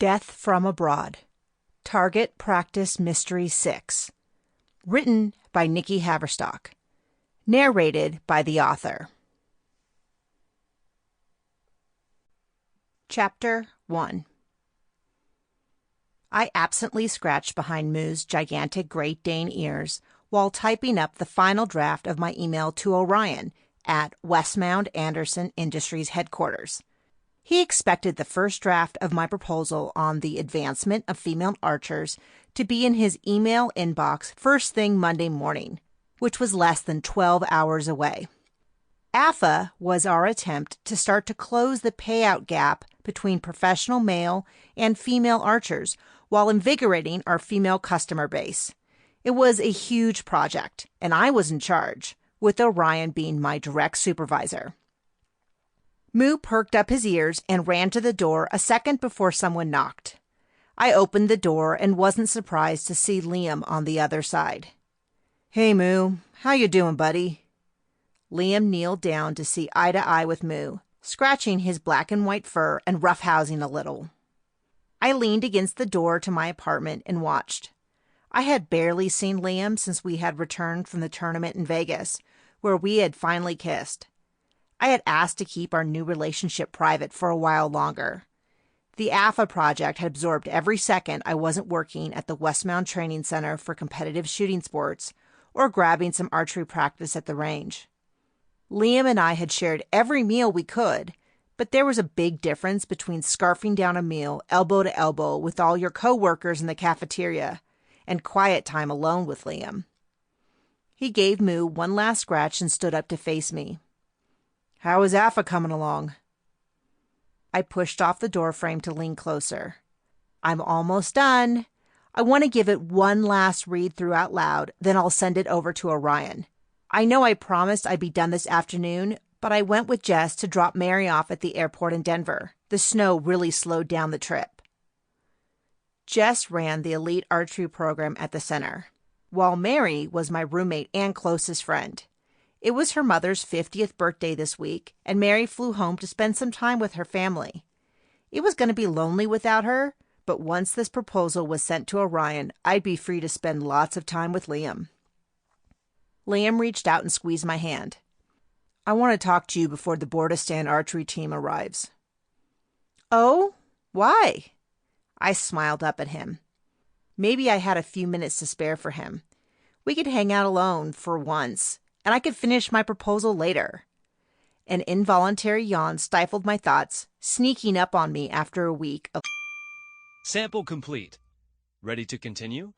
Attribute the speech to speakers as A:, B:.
A: Death from Abroad. Target Practice Mystery 6. Written by Nikki Haverstock. Narrated by the author. Chapter 1. I absently scratched behind Moo's gigantic Great Dane ears while typing up the final draft of my email to Orion at Westmount Anderson Industries headquarters. He expected the first draft of my proposal on the advancement of female archers to be in his email inbox first thing Monday morning, which was less than 12 hours away. AFA was our attempt to start to close the payout gap between professional male and female archers while invigorating our female customer base. It was a huge project, and I was in charge, with Orion being my direct supervisor. Moo perked up his ears and ran to the door a second before someone knocked. I opened the door and wasn't surprised to see Liam on the other side. "Hey, Moo. How you doing, buddy?" Liam kneeled down to see eye to eye with Moo, scratching his black and white fur and roughhousing a little. I leaned against the door to my apartment and watched. I had barely seen Liam since we had returned from the tournament in Vegas, where we had finally kissed. I had asked to keep our new relationship private for a while longer. The AFA project had absorbed every second I wasn't working at the Westmount Training Center for competitive shooting sports or grabbing some archery practice at the range. Liam and I had shared every meal we could, but there was a big difference between scarfing down a meal elbow to elbow with all your co-workers in the cafeteria and quiet time alone with Liam. He gave Moo one last scratch and stood up to face me. "How is AFA coming along?" I pushed off the doorframe to lean closer. "I'm almost done. I want to give it one last read through out loud, then I'll send it over to Orion. I know I promised I'd be done this afternoon, but I went with Jess to drop Mary off at the airport in Denver. The snow really slowed down the trip." Jess ran the elite archery program at the center, while Mary was my roommate and closest friend. It was her mother's 50th birthday this week, and Mary flew home to spend some time with her family. It was going to be lonely without her, but once this proposal was sent to Orion, I'd be free to spend lots of time with Liam. Liam reached out and squeezed my hand. "I want to talk to you before the Bordistan archery team arrives." "Oh? Why?" I smiled up at him. Maybe I had a few minutes to spare for him. We could hang out alone for once, and I could finish my proposal later. An involuntary yawn stifled my thoughts, sneaking up on me after a week of...
B: Sample complete. Ready to continue?